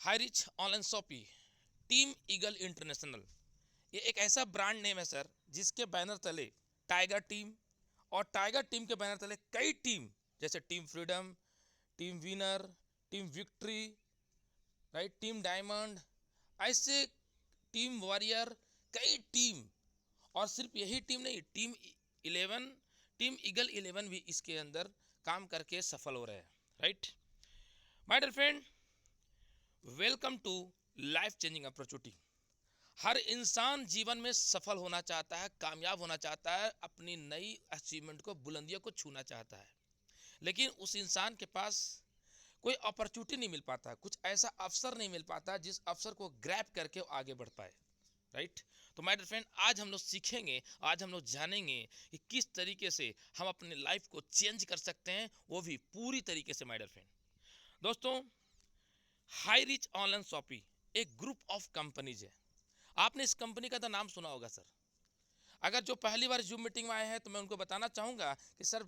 High rich Online Shoppe, Team Eagle International, ये एक ऐसा ब्रांड नेम है सर जिसके बैनर तले टाइगर टीम और टाइगर टीम के बैनर तले कई टीम जैसे Team Freedom, Team Winner, Team Victory, right, Team Diamond, ऐसे टीम वॉरियर, कई टीम। और सिर्फ यही टीम नहीं, टीम 11, टीम ईगल 11 भी इसके अंदर काम करके सफल हो रहे हैं। Right my dear friend, welcome to life changing opportunity. हर इंसान जीवन में सफल होना चाहता है, कामयाब होना चाहता है, अपनी नई अचीवमेंट को, बुलंदियों को छूना चाहता है, लेकिन उस इंसान के पास कोई अपॉर्चुनिटी नहीं मिल पाता, कुछ ऐसा अवसर नहीं मिल पाता जिस अवसर को ग्रैब करके वो आगे बढ़ पाए। राइट तो माय डियर फ्रेंड, आज हम लोग सीखेंगे, आज हम लोग जानेंगे कि किस तरीके से हम अपने लाइफ को चेंज कर सकते हैं, वो भी पूरी तरीके से। माय डियर फ्रेंड, दोस्तों, हाई रिच ऑनलाइन शॉपिंग एक ग्रुप ऑफ कंपनीज है। आपने इस कंपनी का तो नाम सुना होगा सर। अगर जो पहली बार जूम मीटिंग में आए हैं तो मैं उनको बताना चाहूँगा कि सर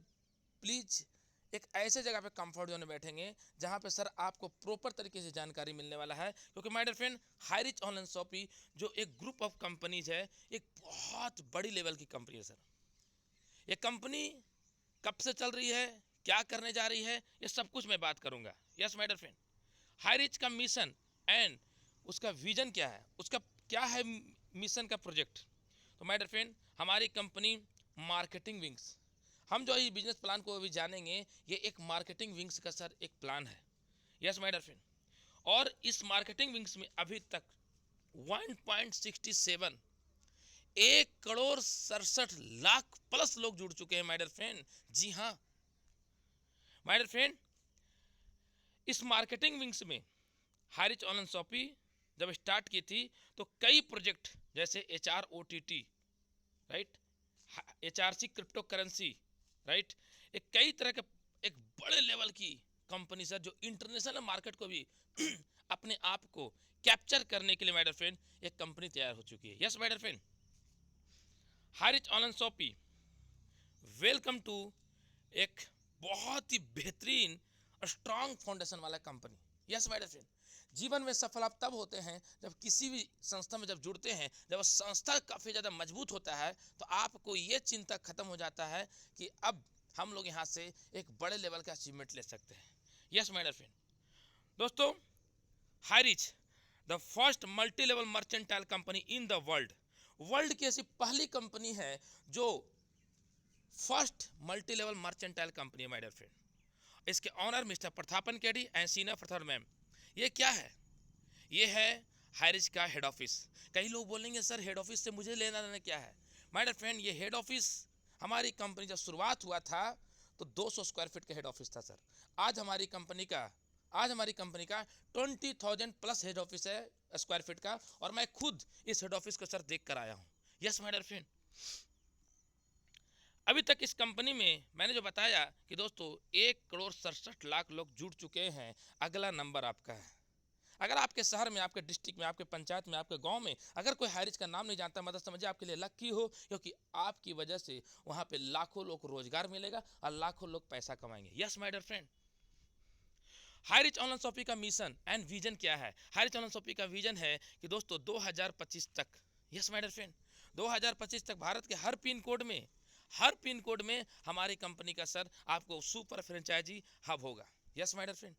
प्लीज़ एक ऐसे जगह पे कंफर्ट जोन में बैठेंगे जहाँ पे सर आपको प्रॉपर तरीके से जानकारी मिलने वाला है, क्योंकि my dear friend, high rich online shopping जो एक ग्रुप ऑफ कंपनीज है, एक बहुत बड़ी लेवल की कंपनी है सर। ये कंपनी कब से चल रही है, क्या करने जा रही है, ये सब कुछ मैं बात करूँगा। Yes my dear friend, high rich का मिशन एंड उसका विजन क्या है, उसका क्या है मिशन का प्रोजेक्ट। तो माय डियर फ्रेंड, हमारी कंपनी मार्केटिंग विंग्स, हम जो ये बिजनेस प्लान को अभी जानेंगे, ये एक मार्केटिंग विंग्स का सर एक प्लान है। यस माय डियर फ्रेंड, और इस मार्केटिंग विंग्स में अभी तक 1.67 1,67,00,000 प्लस लोग जुड़ चुके हैं माय डियर फ्रेंड। जी हाँ माय डियर फ्रेंड, इस मार्केटिंग विंग्स में हाई रिच ऑनलाइन शॉपिंग जब स्टार्ट की थी तो कई प्रोजेक्ट जैसे HROTT, right, HRC crypto currency, right, एक कई तरह के एक बड़े लेवल की कंपनी सर जो इंटरनेशनल मार्केट को भी अपने आप को कैप्चर करने के लिए माय डियर फ्रेंड एक कंपनी तैयार हो चुकी है। Yes my dear friend, high rich online shopping welcome to एक बहुत ही बेहतरीन और स्ट्रांग फाउंडेशन वाला company. Yes my dear friend, जीवन में सफल आप तब होते हैं जब किसी भी संस्था में जब जुड़ते हैं, जब संस्था काफ़ी ज़्यादा मजबूत होता है तो आपको ये चिंता खत्म हो जाता है कि अब हम लोग यहाँ से एक बड़े लेवल का अचीवमेंट ले सकते हैं। यस माय डियर फ्रेंड, दोस्तों, high rich the first multi level mercantile company in the world, world की ऐसी पहली कंपनी है जो first multi level mercantile company है माय डियर फ्रेंड। इसके honour mister Prathapan KD and सीना प्रथर मैम। ये क्या है? ये है हाई रिच का हेड ऑफिस। कई लोग बोलेंगे सर हेड ऑफिस से मुझे लेना देना क्या है? माय डियर फ्रेंड, ये हेड ऑफिस हमारी कंपनी जब शुरुआत हुआ था तो 200 स्क्वायर फीट का हेड ऑफिस था सर। आज हमारी कंपनी का 20,000 प्लस हेड ऑफिस है स्क्वायर फीट का, और मैं खुद इस हेड ऑफिस को सर देख कर आया हूँ। यस माय डियर फ्रेंड, अभी तक इस कंपनी में मैंने जो बताया कि दोस्तों 1,67,00,000 लोग जुड़ चुके हैं। अगला नंबर आपका है। अगर आपके शहर में, आपके डिस्ट्रिक्ट में, आपके पंचायत में, आपके गांव में अगर कोई हाई रिच का नाम नहीं जानता, मतलब समझिए आपके लिए लकी हो, क्योंकि आपकी वजह से वहां पे लाखों लोग को रोजगार मिलेगा और लाखों लोग पैसा कमाएंगे। Yes my dear friend, high rich online shopping का मिशन एंड विजन क्या है? हाई रिच ऑनलाइन शॉपिंग का विजन है कि दोस्तों 2025 तक, यस माय डियर फ्रेंड, 2025 तक भारत के हर पिन कोड में हमारी कंपनी का सर आपको सुपर फ्रेंचाइजी हब होगा। यस माय डियर फ्रेंड,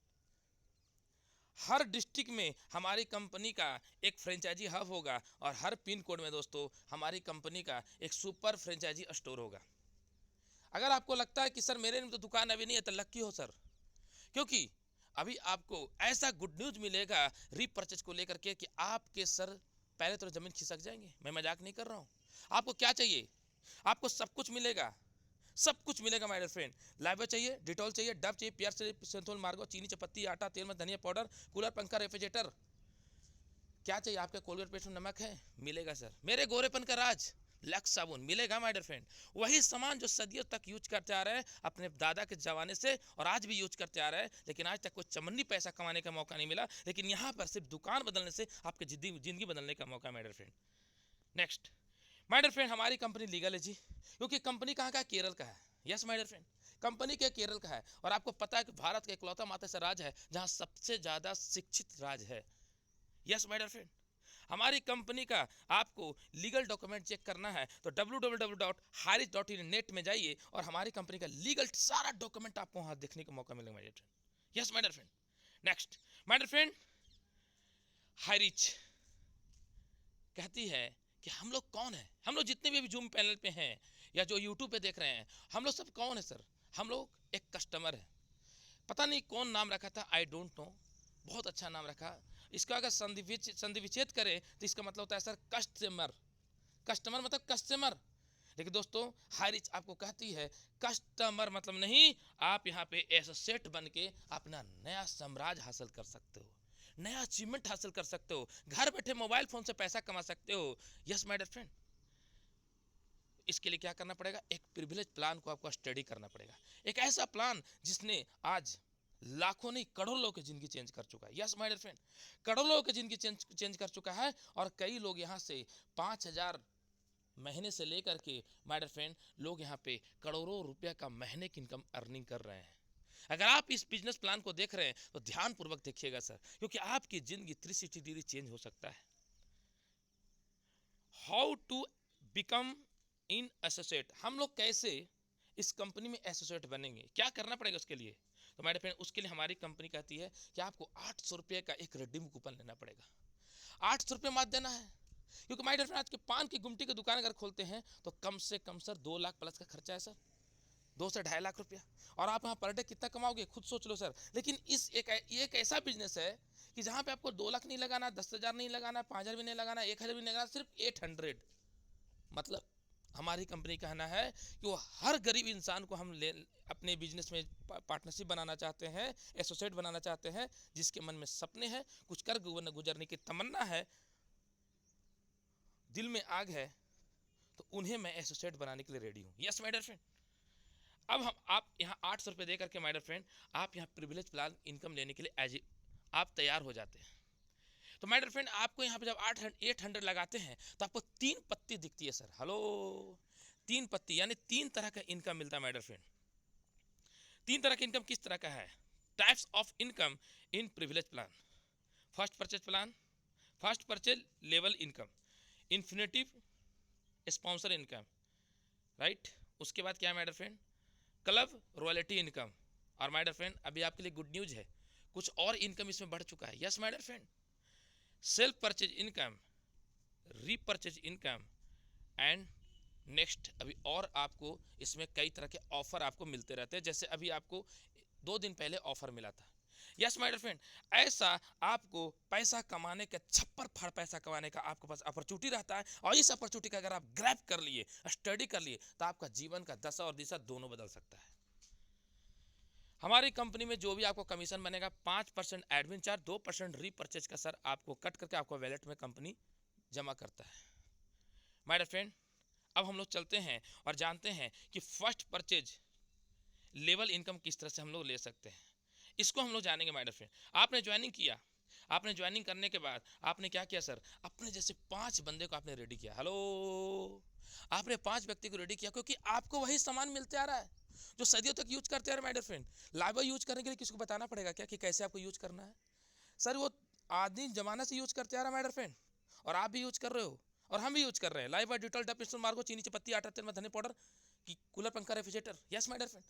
हर डिस्ट्रिक्ट में हमारी कंपनी का एक फ्रेंचाइजी हब होगा और हर पिन कोड में दोस्तों हमारी कंपनी का एक सुपर फ्रेंचाइजी स्टोर होगा। अगर आपको लगता है कि सर मेरे में तो दुकान अभी नहीं है, तो लकी हो सर, क्योंकि अभी आपको ऐसा गुड न्यूज मिलेगा रीपर्चेज को लेकर के कि आपके सर पहले तो जमीन खिसक जाएंगे। मैं मजाक नहीं कर रहा हूँ। आपको क्या चाहिए? आपको सब कुछ मिलेगा, सब कुछ मिलेगा माय डियर फ्रेंड। लाइव चाहिए, डिटॉल चाहिए, डब चाहिए, पियर चाहिए, सिंथोल, मार्गो, चीनी, चपत्ती, आटा, तेल में धनिया पाउडर, कूलर, पंखा, रेफ्रिजरेटर, क्या चाहिए? आपके कोलगेट पेस्ट में नमक है, मिलेगा सर। मेरे गोरेपन का राज लक्स साबुन मिलेगा माय डियर फ्रेंड। वही सामान जो सदियों तक यूज करते आ रहे हैं अपने दादा के जमाने से और आज भी यूज करते आ रहे हैं, लेकिन आज तक कोई चमन्नी पैसा कमाने का मौका नहीं मिला, लेकिन यहाँ पर सिर्फ दुकान बदलने से आपकी जिंदगी बदलने का मौका my dear friend. Next my dear friend, हमारी कंपनी लीगल है जी, क्योंकि कंपनी कहाँ का? केरल का है। Yes my dear friend, company के केरल का है, और आपको पता है कि भारत का इकलौता मात्र ऐसा राज्य है जहाँ सबसे ज़्यादा शिक्षित राज्य है। यस माय डियर फ्रेंड, हमारी कंपनी का आपको लीगल डॉक्यूमेंट चेक करना है तो www.harish.in नेट में जाइए और हमारी कंपनी का लीगल सारा डॉक्यूमेंट आपको वहां देखने का मौका मिलेगा my dear friend. Yes my dear friend, next my dear friend, Highrich कहती है कि हम लोग कौन है, हम लोग जितने भी अभी जूम पैनल पे हैं या जो यूट्यूब पे देख रहे हैं, हम लोग सब कौन है सर? हम लोग एक कस्टमर है। पता नहीं कौन नाम रखा था, आई डोंट नो, बहुत अच्छा नाम रखा। इसका अगर संधि विच्छेद करें तो इसका मतलब होता है सर कस्टमर। कस्टमर मतलब कस्टमर। लेकिन दोस्तों हाईरिच आपको कहती है कस्टमर मतलब नहीं, आप यहाँ पे एसोसिएट बन के अपना नया साम्राज्य हासिल कर सकते हो, नया अचीवमेंट हासिल कर सकते हो, घर बैठे मोबाइल फोन से पैसा कमा सकते हो। यस माय डियर फ्रेंड, इसके लिए क्या करना पड़ेगा? एक प्रिविलेज प्लान को आपको स्टडी करना पड़ेगा, एक ऐसा प्लान जिसने आज लाखों नहीं करोड़ों लोगों की जिंदगी चेंज कर चुका है। यस माय डियर फ्रेंड, करोड़ों लोगों की जिंदगी चेंज कर चुका है और कई लोग यहाँ से 5,000 महीने से लेकर के माय डियर फ्रेंड लोग यहाँ पे करोड़ों रुपया का महीने की इनकम अर्निंग कर रहे हैं। अगर आप इस बिजनेस प्लान को देख रहे हैं तो ध्यान पूर्वक देखिएगा सर, क्योंकि आपकी जिंदगी 360 डिग्री चेंज हो सकता है। How to become in associate, हम लोग कैसे इस कंपनी में एसोसिएट बनेंगे, क्या करना पड़ेगा उसके लिए? तो मेरे फ्रेंड उसके लिए हमारी कंपनी कहती है कि आपको 800 रुपये का एक रिडीम कूपन लेना पड़ेगा। 800 रुपये मत देना है, क्योंकि माय डियर फ्रेंड आज के पान की गुमटी की दुकान अगर खोलते हैं तो कम से कम सर 2 लाख प्लस का खर्चा है सर, 2 से 2.5 लाख रुपया। और आप यहाँ पर डे कितना कमाओगे खुद सोच लो सर। लेकिन इस एक ऐसा बिजनेस है कि जहाँ पे आपको 2 लाख नहीं लगाना, 10,000 नहीं लगाना, 5,000 भी नहीं लगाना, 1,000 भी नहीं लगाना, सिर्फ 800। मतलब हमारी कंपनी का कहना है कि वो हर गरीब इंसान को हम ले अपने बिजनेस में पार्टनरशिप बनाना चाहते हैं, एसोसिएट बनाना चाहते हैं, जिसके मन में सपने हैं, कुछ कर गुजरने की तमन्ना है, दिल में आग है, तो उन्हें मैं एसोसिएट बनाने के लिए रेडी हूँ। यस माय डियर फ्रेंड, अब हम आप यहाँ 800 रुपये दे करके माय डियर फ्रेंड आप यहाँ प्रिविलेज प्लान इनकम लेने के लिए आप तैयार हो जाते हैं। तो माय डियर फ्रेंड आपको यहाँ पे जब 800 लगाते हैं तो आपको 3 पत्ती दिखती है सर। हेलो, 3 पत्ती यानी 3 तरह का इनकम मिलता है माय डियर फ्रेंड। 3 तरह का इनकम किस तरह का है? Types of income in privilege plan. First purchase plan, first purchase level income, infinitive sponsor income, right. उसके बाद क्या है my dear friend? Club royalty income. और माय डियर फ्रेंड अभी आपके लिए गुड न्यूज है, कुछ और इनकम इसमें बढ़ चुका है। Yes my dear friend, self purchase income, repurchase income and next अभी और आपको इसमें कई तरह के ऑफर आपको मिलते रहते हैं। जैसे अभी आपको 2 दिन पहले ऑफर मिला था। यस माय डियर फ्रेंड, ऐसा आपको पैसा कमाने का छप्पर फाड़ पैसा कमाने का आपके पास अपॉर्चुनिटी रहता है, और इस अपॉर्चुनिटी का अगर आप ग्रैब कर लिए, स्टडी कर लिए, तो आपका जीवन का दशा और दिशा दोनों बदल सकता है। हमारी कंपनी में जो भी आपको कमीशन बनेगा 5% एडमिन चार्ज, 2% रीपरचेज का सर आपको कट करके आपको वैलेट में कंपनी जमा करता है। माय डियर फ्रेंड अब हम लोग चलते हैं और जानते हैं कि फर्स्ट परचेज लेवल इनकम किस तरह से हम लोग ले सकते हैं, इसको हम लोग जानेंगे। माय डियर फ्रेंड आपने ज्वाइनिंग किया, आपने ज्वाइनिंग करने के बाद आपने क्या किया सर? अपने जैसे 5 बंदे को आपने रेडी किया। हेलो, आपने 5 व्यक्ति को रेडी किया, क्योंकि आपको वही सामान मिलते आ रहा है जो सदियों तक यूज करते आ रहे। My dear friend live use करने के लिए किसको बताना पड़ेगा क्या कि कैसे आपको यूज करना है? सर वो आदमी जमाना से यूज करते आ रहा है माय डियर फ्रेंड, और आप भी यूज कर रहे हो और हम भी यूज कर रहे हैं। लाइव डिटॉल डब इंस्टॉल मार्गो चीनी चपत्ती आटा तेल में धने पाउडर की कूलर पंखा refrigerator. Yes my dear friend,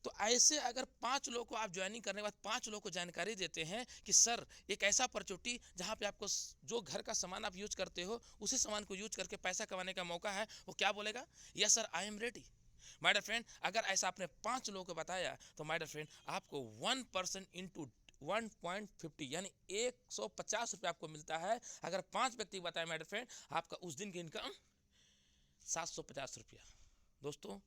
तो ऐसे अगर 5 लोगों को आप ज्वाइनिंग करने के बाद 5 लोगों को जानकारी देते हैं कि सर एक ऐसा अपॉर्चुनिटी जहां पे आपको जो घर का सामान आप यूज करते हो उसी सामान को यूज करके पैसा कमाने का मौका है, वो क्या बोलेगा? Yes sir I am ready. My dear friend अगर ऐसा आपने 5 लोगों को बताया तो माय डियर फ्रेंड आपको 1% इंटू 1.50 यानी 150 रुपये आपको मिलता है। अगर 5 व्यक्ति बताए माय डियर फ्रेंड आपका उस दिन की इनकम 750 रुपया। दोस्तों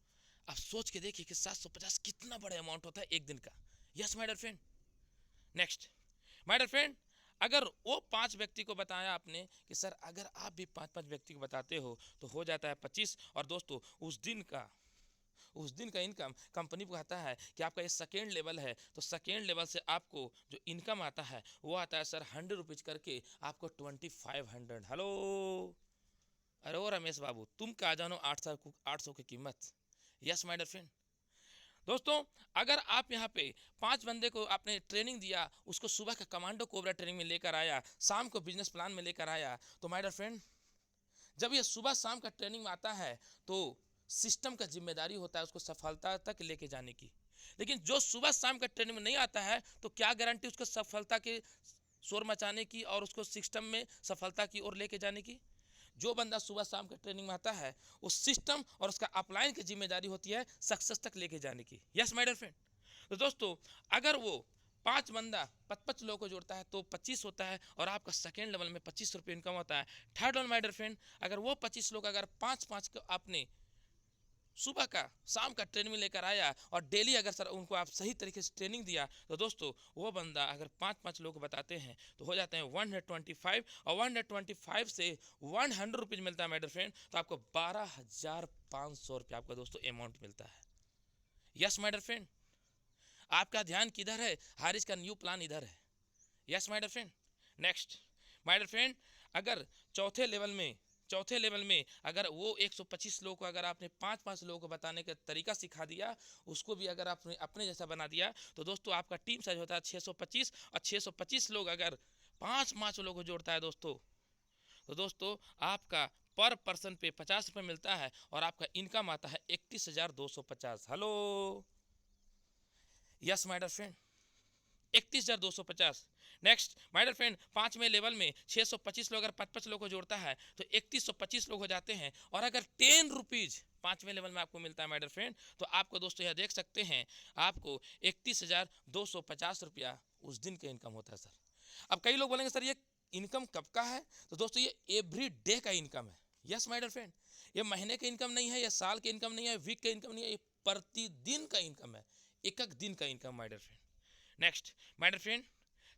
आप सोच के देखिए कि 750 कितना बड़ा अमाउंट होता है एक दिन का। Yes my dear friend, next my dear friend अगर वो 5 व्यक्ति को बताया आपने कि सर अगर आप भी 5-5 व्यक्ति को बताते हो तो हो जाता है 25। और दोस्तों उस दिन का इनकम कंपनी को आता है कि आपका ये सेकेंड लेवल है, तो सेकेंड लेवल से आपको जो इनकम आता है वो आता है सर 100 रुपीज़ करके आपको 2500। हेलो, अरे ओ रमेश बाबू तुम कहा जानो 800 की कीमत। यस माय डियर फ्रेंड, दोस्तों अगर आप यहाँ पे 5 बंदे को आपने ट्रेनिंग दिया, उसको सुबह का कमांडो कोबरा ट्रेनिंग में लेकर आया, शाम को बिजनेस प्लान में लेकर आया, तो माय डियर फ्रेंड जब ये सुबह शाम का ट्रेनिंग में आता है तो सिस्टम का जिम्मेदारी होता है उसको सफलता तक लेके जाने की। लेकिन जो सुबह शाम का ट्रेनिंग में नहीं आता है तो क्या गारंटी उसको सफलता के शोर मचाने की और उसको सिस्टम में सफलता की ओर लेके जाने की। जो बंदा सुबह शाम का ट्रेनिंग में आता है उस सिस्टम और उसका अपलाइन की जिम्मेदारी होती है सक्सेस तक लेके जाने की। Yes my dear friend. तो दोस्तों अगर वो 5 बंदा 55 लोगों को जोड़ता है तो 25 होता है और आपका सेकेंड लेवल में 25 रुपये इनकम होता है। Third level my dear friend अगर वो 25 लोग अगर 5-5 को आपने सुबह का शाम का ट्रेनिंग में लेकर आया और डेली अगर सर उनको आप सही तरीके से ट्रेनिंग दिया तो दोस्तों वो बंदा अगर 5-5 लोग बताते हैं तो हो जाते हैं 125 और 125 से 100 रुपीज़ मिलता है माय डियर फ्रेंड। तो आपको 12,500 रुपये आपका दोस्तों अमाउंट मिलता है। Yes my dear friend. आपका ध्यान किधर है? हारिस का न्यू प्लान इधर है। Yes my dear friend. Next my dear friend अगर चौथे लेवल में अगर वो 125 लोगों को अगर आपने 5-5 लोगों को बताने का तरीका सिखा दिया, उसको भी अगर आपने अपने जैसा बना दिया तो दोस्तों आपका टीम साइज होता है 625 और 625 लोग अगर 5-5 लोगों को जोड़ता है दोस्तों तो दोस्तों आपका पर पर्सन पे 50 रुपये मिलता है और आपका इनकम आता है 31,250। Hello yes my dear friend 31,250। Next my dear friend 5वें लेवल में 625 लोग अगर 5-5 लोग को जोड़ता है तो 3125 लोग हो जाते हैं और अगर 10 रुपीज़ 5वें लेवल में आपको मिलता है माय डियर फ्रेंड तो आपको दोस्तों यह देख सकते हैं आपको 31,250 रुपया उस दिन का इनकम होता है सर। अब कई लोग बोलेंगे सर ये इनकम कब का है? तो दोस्तों ये एवरी डे का इनकम है। यस माय डियर फ्रेंड ये महीने का इनकम नहीं है, ये साल के इनकम नहीं है, वीक का इनकम नहीं है, ये प्रतिदिन का इनकम है, एक एक दिन का income my dear friend. Next my dear friend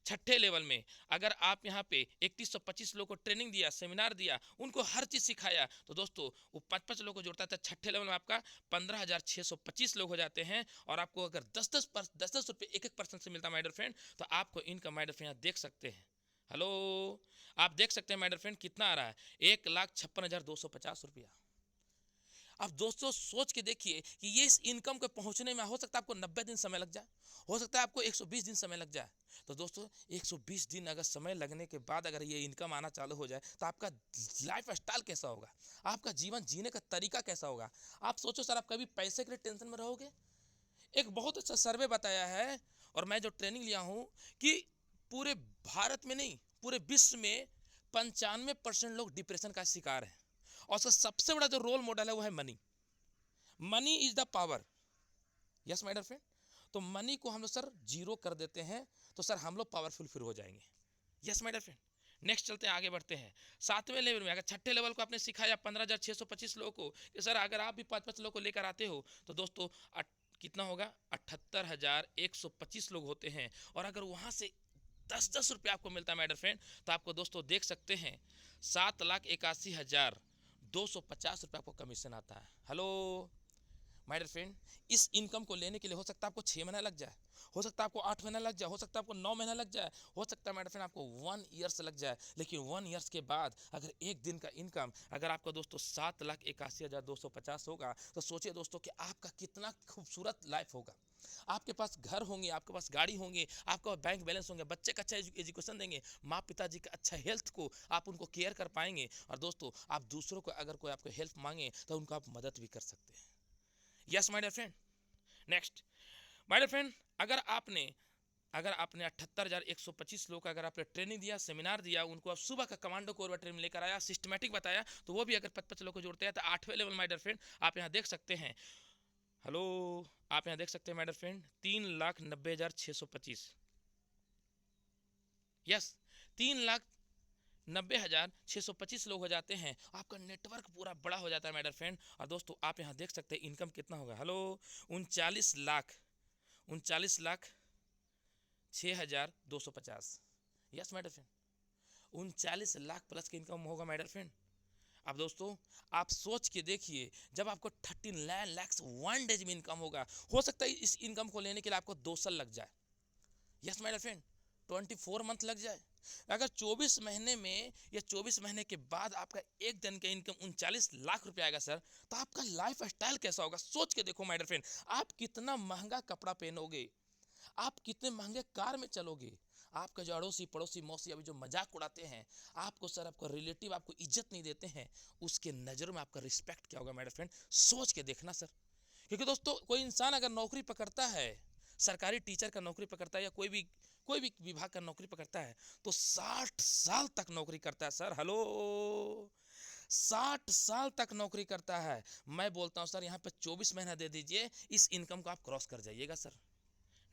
छठे लेवल में अगर आप यहाँ पे 3125 लोग को ट्रेनिंग दिया, सेमिनार दिया, उनको हर चीज़ सिखाया तो दोस्तों वो 5-5 लोग को जोड़ता था। छठे लेवल में आपका 15,625 लोग हो जाते हैं और आपको अगर 10-10 रुपये एक पर्सन से मिलता है माय डियर फ्रेंड तो आपको इनकम माय डियर फ्रेंड देख सकते हैं। हेलो आप देख सकते हैं माय डियर फ्रेंड कितना आ रहा है 1,56,250 रुपया। अब दोस्तों सोच के देखिए कि ये इस इनकम को पहुंचने में हो सकता है आपको 90 दिन समय लग जाए, हो सकता है आपको 120 दिन समय लग जाए। तो दोस्तों 120 दिन अगर समय लगने के बाद अगर ये इनकम आना चालू हो जाए तो आपका लाइफ स्टाइल कैसा होगा, आपका जीवन जीने का तरीका कैसा होगा। आप सोचो सर आप कभी पैसे के लिए टेंशन में रहोगे? एक बहुत अच्छा सर्वे बताया है और मैं जो ट्रेनिंग लिया हूँ कि पूरे भारत में नहीं पूरे विश्व में 95% लोग डिप्रेशन का शिकार हैं और उसका सबसे बड़ा जो रोल मॉडल है वो है money. Money is the power. Yes my dear friend. तो मनी को हम लोग सर जीरो कर देते हैं तो सर हम लोग पावरफुल फिर हो जाएंगे। Yes my dear friend. Next चलते हैं आगे बढ़ते हैं 7वें लेवल में। अगर छठे लेवल को आपने सिखाया 15,625 लोगों को कि सर अगर आप भी 5-5 लोगों को लेकर आते हो तो दोस्तों कितना होगा 78,125 लोग होते हैं और अगर वहाँ से 10-10 रुपये आपको मिलता है माय डियर फ्रेंड तो आपको दोस्तों देख सकते हैं 7,81,250 रुपये आपको कमीशन आता है। हेलो माय डियर फ्रेंड इस इनकम को लेने के लिए हो सकता है आपको 6 महीना लग जाए, हो सकता है आपको 8 महीना लग जाए, हो सकता है आपको 9 महीना लग जाए, हो सकता है माय डियर फ्रेंड आपको 1 ईयर्स लग जाए। लेकिन 1 ईयर्स के बाद अगर एक दिन का इनकम अगर आपका दोस्तों 7,81,250 होगा तो सोचिए दोस्तों कि आपका कितना खूबसूरत लाइफ होगा। आपके पास घर होंगे, आपके पास गाड़ी होंगे, आपका बैंक बैलेंस होंगे, बच्चे का अच्छा एजुकेशन देंगे, माँ पिताजी का अच्छा हेल्थ को आप उनको केयर कर पाएंगे और दोस्तों आप दूसरों को अगर कोई आपको हेल्प मांगे तो उनको आप मदद भी कर सकते हैं। Yes my dear friend. Next my dear friend अगर आपने 78,125 लोग का अगर आपने ट्रेनिंग दिया, सेमिनार दिया, उनको आप सुबह का कमांडो कोर ट्रेनिंग लेकर आया, सिस्टमेटिक बताया तो वो भी अगर 5-5 लोग को जोड़ते हैं तो 8वें लेवल माय डियर फ्रेंड आप यहाँ देख सकते हैं। हेलो आप यहाँ देख सकते हैं माय डियर फ्रेंड 3,90,625। यस 3,90,625 लोग हो जाते हैं। आपका नेटवर्क पूरा बड़ा हो जाता है माय डियर फ्रेंड और दोस्तों आप यहाँ देख सकते हैं इनकम कितना होगा। Hello 39,06,250। Yes my dear friend 39 lakh plus की इनकम होगा माय डियर फ्रेंड। अब दोस्तों आप सोच के देखिए जब आपको 39 लाख 1 डेज में इनकम होगा, हो सकता है इस इनकम को लेने के लिए आपको 2 साल लग जाए। Yes my dear friend 24 month लग जाए, अगर 24 महीने में या 24 महीने के बाद आपका एक दिन का इनकम 39 लाख रुपया आएगा सर, तो आपका लाइफ स्टाइल कैसा होगा? सोच के देखो माय डियर फ्रेंड, आप कितना महंगा कपड़ा पहनोगे, आप कितने महंगे कार में चलोगे, आपका जो अड़ोसी पड़ोसी मौसी अभी जो मजाक उड़ाते हैं आपको, सर आपको रिलेटिव आपको इज्जत नहीं देते हैं, उसके नज़रों में आपका रिस्पेक्ट क्या होगा माय डियर फ्रेंड? सोच के देखना सर। क्योंकि दोस्तों कोई इंसान अगर नौकरी पकड़ता है, सरकारी टीचर का नौकरी पकड़ता है या कोई भी विभाग का नौकरी पकड़ता है, तो 60 साल तक नौकरी करता है सर। हेलो, 60 साल तक नौकरी करता है। मैं बोलता हूं सर यहाँ पे 24 महीना दे दीजिए, इस इनकम को आप क्रॉस कर जाइएगा sir.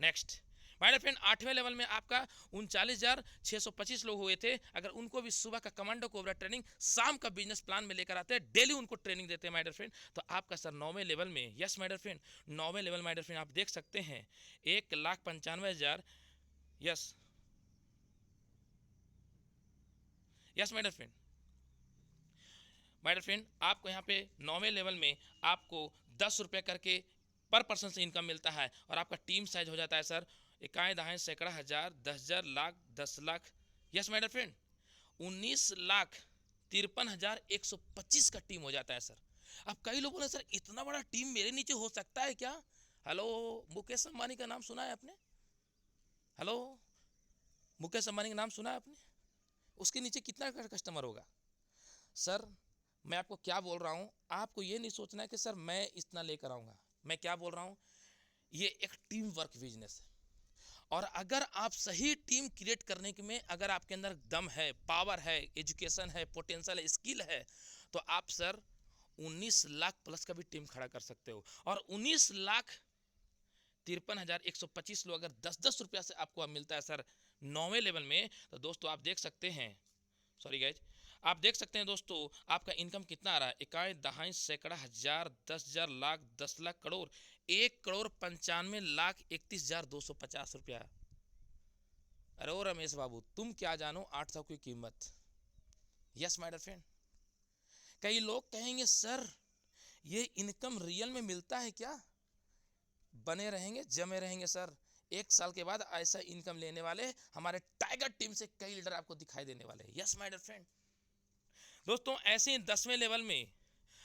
Next my dear friend, 8वें लेवल में आपका 39,625 लोग हुए थे। अगर उनको भी सुबह का कमांडो कोबरा ट्रेनिंग, शाम का बिजनेस प्लान में लेकर आते हैं, डेली उनको ट्रेनिंग देते हैं माय डियर फ्रेंड, तो आपका सर 9वें लेवल में, यस माय डियर फ्रेंड, 9वें लेवल माय डियर फ्रेंड आप देख सकते हैं 1,95,000, yes yes my dear friend, my dear friend आपको यहाँ पे 9वें लेवल में आपको 10 रुपये करके पर पर्सन से इनकम मिलता है, और आपका टीम साइज हो जाता है सर इकाई दहाई सैकड़ा हजार 10,000 lakh 10 lakh, yes my dear friend 19,53,125 का टीम हो जाता है सर। अब कई लोगों ने सर इतना बड़ा टीम मेरे नीचे हो सकता है क्या? हेलो, मुकेश अंबानी का नाम सुना है आपने? हेलो, मुकेश अंबानी का नाम सुना है आपने? उसके नीचे कितना कस्टमर होगा सर? मैं आपको क्या बोल रहा हूँ, आपको ये नहीं सोचना है कि सर मैं इतना लेकर आऊँगा। मैं क्या बोल रहा हूँ, ये एक टीम वर्क बिजनेस है, और अगर आप सही टीम क्रिएट करने के में अगर आपके अंदर दम है, पावर है, एजुकेशन है, पोटेंशियल है, स्किल है, तो आप सर 19 लाख प्लस का भी टीम खड़ा कर सकते हो। और 19,53,125 लोग अगर 10-10 रुपया से आपको मिलता है सर 9वें लेवल में, तो दोस्तों आप देख सकते हैं, सॉरी गाइज, आप देख सकते हैं दोस्तों आपका इनकम कितना आ रहा है, इकाई दहाई सैकड़ा हजार 10,000 लाख 10 लाख करोड़ 1,95,31,250 रुपया। अरे ओ रमेश बाबू, तुम क्या जानो 800 की कीमत। यस माय डियर फ्रेंड, कई लोग कहेंगे सर ये इनकम रियल में मिलता है क्या? बने रहेंगे, जमे रहेंगे सर। 1 साल के बाद ऐसा इनकम लेने वाले हमारे टाइगर टीम से कई लीडर आपको दिखाई देने वाले हैं। यस माय डियर फ्रेंड, दोस्तों ऐसे ही 10वें लेवल में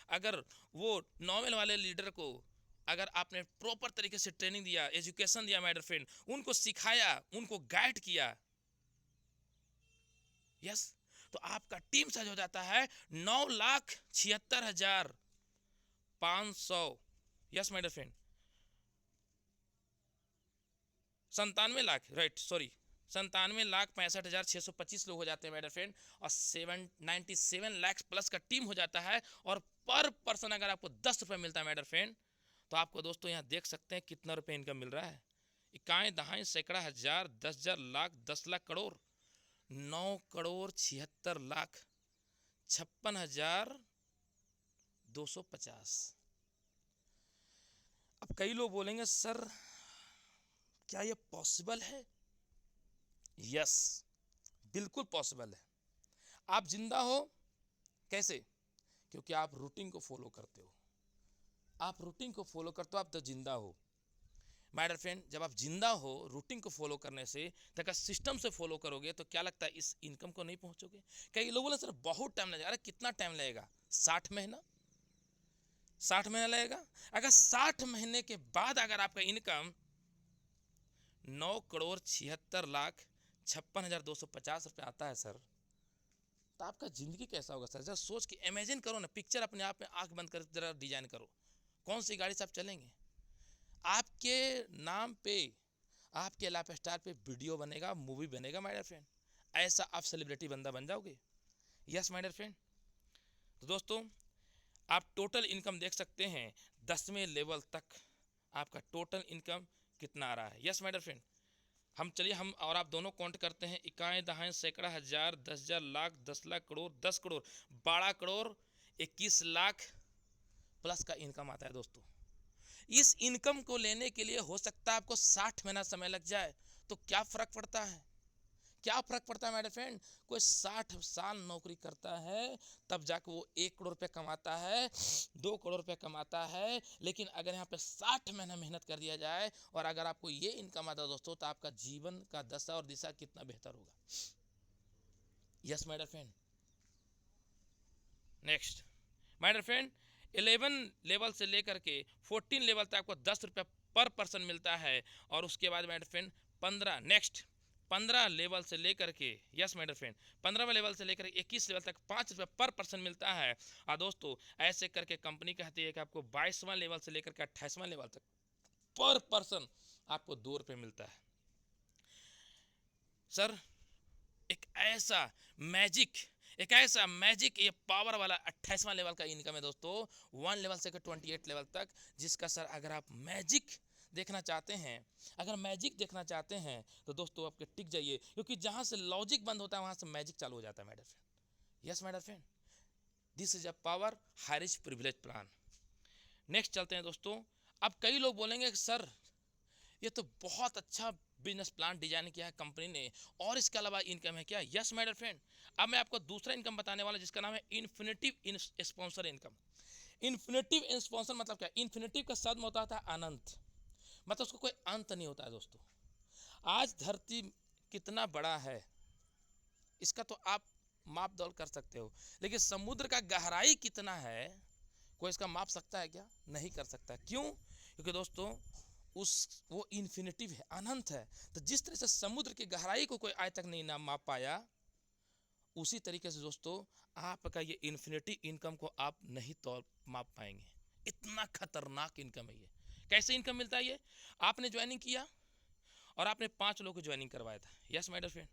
अगर वो 9वें वाले लीडर को अगर आपने प्रॉपर तरीके से ट्रेनिंग दिया, एजुकेशन दिया माय डियर फ्रेंड, उनको सिखाया, उनको गाइड किया, यस, तो आपका टीम साइज हो जाता है 9,76,500, yes my dear friend 97 lakh, right sorry 97,65,625 लोग हो जाते हैं माय डियर फ्रेंड, और 97 लाख प्लस का टीम हो जाता है। और पर पर्सन अगर आपको 10 रुपये मिलता है माय डियर फ्रेंड, तो आपको दोस्तों यहाँ देख सकते हैं कितना रुपये इनकम मिल रहा है, इकाई दहाई सैकड़ा हजार 10,000 लाख 10 लाख करोड़ 9,76,56,250। अब कई लोग बोलेंगे सर क्या ये पॉसिबल है? यस, बिल्कुल पॉसिबल है। आप जिंदा हो कैसे? क्योंकि आप रूटीन को फॉलो करते हो। आप रूटीन को फॉलो करते हो, आप तो जिंदा हो माय डियर फ्रेंड। जब आप जिंदा हो रूटीन को फॉलो करने से, तो अगर सिस्टम से फॉलो करोगे तो क्या लगता है इस इनकम को नहीं पहुंचोगे? कई लोगों ने सर बहुत टाइम लगेगा। अरे कितना टाइम लगेगा? 60 महीना, 60 महीना लगेगा। अगर 60 महीने के बाद अगर आपका इनकम 9,76,56,250 रुपये आता है सर, तो आपका जिंदगी कैसा होगा सर? जरा सोच के इमेजिन करो ना, पिक्चर अपने आप में आंख बंद कर जरा डिजाइन करो, कौन सी गाड़ी से आप चलेंगे? आपके नाम पे, आपके लाइफ स्टाइल पे वीडियो बनेगा, मूवी बनेगा माय डियर फ्रेंड, ऐसा आप सेलिब्रिटी बंदा बन जाओगे। यस माय डियर फ्रेंड, तो दोस्तों आप टोटल इनकम देख सकते हैं 10वें लेवल तक आपका टोटल इनकम कितना आ रहा है। यस माय डियर फ्रेंड, हम चलिए हम और आप दोनों काउंट करते हैं, इकाई दहाई सैकड़ा हजार 10,000 लाख 10 लाख करोड़ 10 करोड़ 12 करोड़ 21 लाख प्लस का इनकम आता है दोस्तों। इस इनकम को लेने के लिए हो सकता है आपको 60 महीना समय लग जाए, तो क्या फर्क पड़ता है? क्या फर्क पड़ता है मेरे फ्रेंड, कोई 60 साल नौकरी करता है तब जाके वो 1 करोड़ रुपये कमाता है, 2 करोड़ रुपये कमाता है। लेकिन अगर यहाँ पे 60 महीना मेहनत कर दिया जाए और अगर आपको ये इनकम आता है दोस्तों, तो आपका जीवन का दशा और दिशा कितना बेहतर होगा। Yes my dear friend. Next my dear friend, 11 level से लेकर के 14 लेवल तक आपको 10 रुपये पर पर्सन मिलता है। और उसके बाद माय डियर फ्रेंड 15 लेवल से लेकर के, यस माय डियर फ्रेंड, 15वें लेवल से लेकर 21 लेवल तक 5 रुपये पर पर्सन मिलता है। और दोस्तों ऐसे करके कंपनी कहती है कि आपको 22वां लेवल से लेकर के 28वां लेवल तक पर पर्सन आपको 2 रुपये मिलता है। सर एक ऐसा मैजिक ये पावर वाला 28वां लेवल का इनकम है दोस्तों, 1 लेवल से 28 लेवल तक, जिसका सर अगर आप मैजिक देखना चाहते हैं तो दोस्तों आपके टिक जाइए, क्योंकि जहां से लॉजिक बंद होता है वहां से मैजिक चालू हो जाता है my dear friend. Yes my dear friend, this is a power HiRich privilege plan. Next चलते हैं दोस्तों। अब कई लोग बोलेंगे कि सर ये तो बहुत अच्छा बिजनेस प्लान डिजाइन किया है कंपनी ने, और इसके अलावा इनकम है क्या? यस माय डियर फ्रेंड, अब मैं आपको दूसरा इनकम बताने वाला जिसका नाम है infinitive sponsor income. Infinitive sponsor मतलब क्या? इन्फिनिटिव का शब्द होता था अनंत, मतलब उसको कोई अंत नहीं होता है दोस्तों। आज धरती कितना बड़ा है इसका तो आप माप दौल कर सकते हो, लेकिन समुद्र का गहराई कितना है कोई इसका माप सकता है क्या? नहीं कर सकता। क्यों? क्योंकि दोस्तों वो इन्फिनिटिव है, अनंत है। तो जिस तरह से समुद्र की गहराई को कोई आज तक नहीं ना माप पाया, उसी तरीके से दोस्तों आपका ये इन्फिनिटी इनकम को आप नहीं तो माप पाएंगे। इतना खतरनाक इनकम है ये। कैसे इनकम मिलता है ये? आपने ज्वाइनिंग किया और आपने 5 लोगों को ज्वाइनिंग करवाया था। यस माय डियर फ्रेंड,